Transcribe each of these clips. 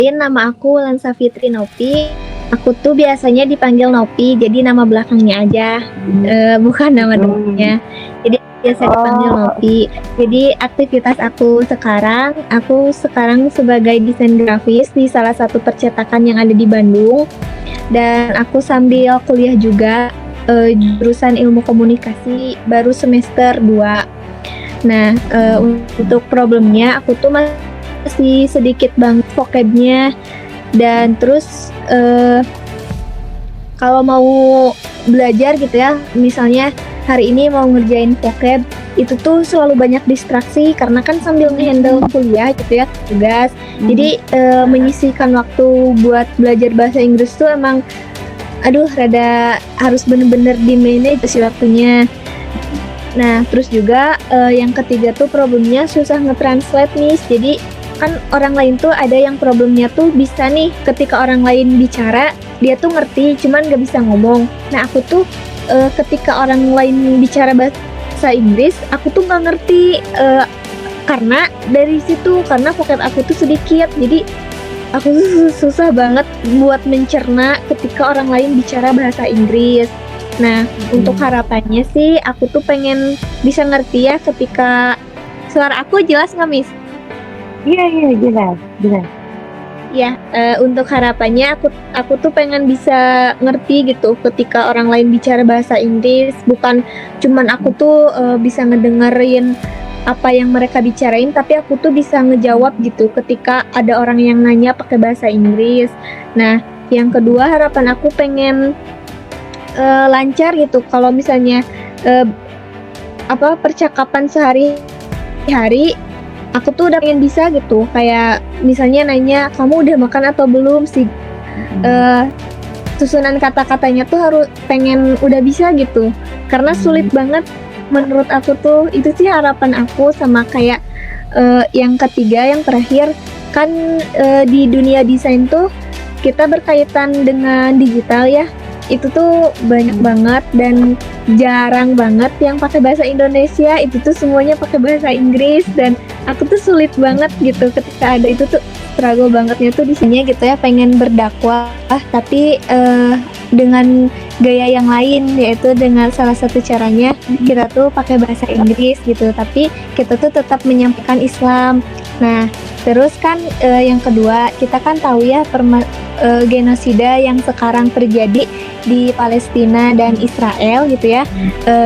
Nama aku Lansa Fitri Nopi. Aku tuh biasanya dipanggil Nopi, jadi nama belakangnya aja, bukan nama depannya. Jadi biasa dipanggil Oh, Nopi. Jadi aktivitas aku sekarang sebagai desain grafis di salah satu percetakan yang ada di Bandung. Dan aku sambil kuliah juga, jurusan ilmu komunikasi baru semester 2. Nah, untuk problemnya aku tuh masih sedikit banget vocabnya dan terus kalau mau belajar gitu ya, misalnya hari ini mau ngerjain vocab, itu tuh selalu banyak distraksi karena kan sambil nge-handle kuliah gitu ya, tugas. Jadi menyisihkan waktu buat belajar bahasa Inggris tuh emang aduh rada harus bener-bener di-manage sih waktunya. Nah, terus juga yang ketiga tuh problemnya susah nge-translate nih. Jadi kan orang lain tuh ada yang problemnya tuh bisa nih ketika orang lain bicara dia tuh ngerti cuman gak bisa ngomong. Nah aku tuh ketika orang lain bicara bahasa Inggris aku tuh gak ngerti karena dari situ karena vocab aku tuh sedikit jadi aku tuh susah banget buat mencerna ketika orang lain bicara bahasa Inggris. Nah untuk harapannya sih aku tuh pengen bisa ngerti ya ketika suara aku jelas nggak Miss? iya jelas, jelas. Ya, untuk harapannya aku tuh pengen bisa ngerti gitu ketika orang lain bicara bahasa Inggris, bukan cuman aku tuh bisa ngedengerin apa yang mereka bicarain, tapi aku tuh bisa ngejawab gitu ketika ada orang yang nanya pakai bahasa Inggris. Nah, yang kedua harapan aku pengen lancar gitu kalau misalnya eh, percakapan sehari-hari aku tuh udah pengen bisa gitu kayak misalnya nanya kamu udah makan atau belum sih susunan kata-katanya tuh harus pengen udah bisa gitu karena sulit banget menurut aku tuh itu sih harapan aku sama kayak yang ketiga yang terakhir kan di dunia desain tuh kita berkaitan dengan digital ya itu tuh banyak banget dan jarang banget yang pakai bahasa Indonesia itu tuh semuanya pakai bahasa Inggris dan aku tuh sulit banget gitu ketika ada itu tuh struggle bangetnya tuh di sini gitu ya pengen berdakwah tapi dengan gaya yang lain yaitu dengan salah satu caranya kita tuh pakai bahasa Inggris gitu tapi kita tuh tetap menyampaikan Islam. Nah terus kan yang kedua kita kan tahu ya genosida yang sekarang terjadi di Palestina dan Israel gitu ya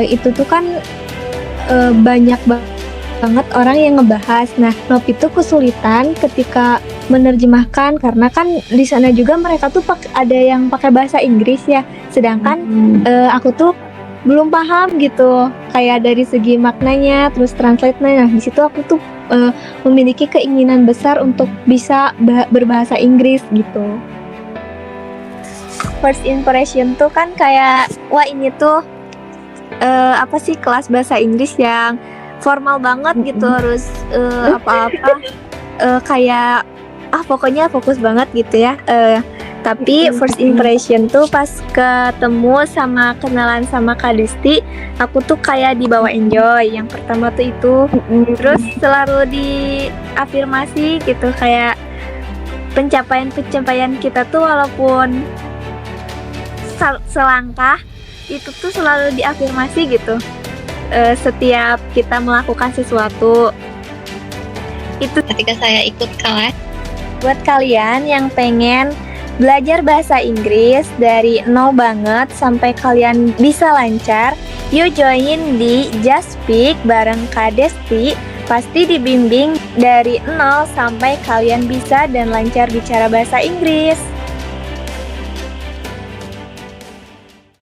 itu tuh kan banyak banget orang yang ngebahas. Nah, Nopi tuh kesulitan ketika menerjemahkan karena kan di sana juga mereka tuh ada yang pakai bahasa Inggris ya. Sedangkan aku tuh belum paham gitu kayak dari segi maknanya terus translate-nya. Nah, di situ aku tuh memiliki keinginan besar untuk bisa berbahasa Inggris gitu. First impression tuh kan kayak wah ini tuh apa sih kelas bahasa Inggris yang formal banget gitu harus kayak pokoknya fokus banget gitu ya tapi first impression tuh pas ketemu sama kenalan sama Kak Desti aku tuh kayak dibawa enjoy yang pertama tuh itu terus selalu diafirmasi gitu kayak pencapaian kita tuh walaupun selangkah itu tuh selalu diafirmasi gitu setiap kita melakukan sesuatu itu ketika saya ikut kelas. buat kalian yang pengen belajar bahasa Inggris dari nol banget sampai kalian bisa lancar yuk join di Just Speak bareng Kak Desti pasti dibimbing dari nol sampai kalian bisa dan lancar bicara bahasa Inggris.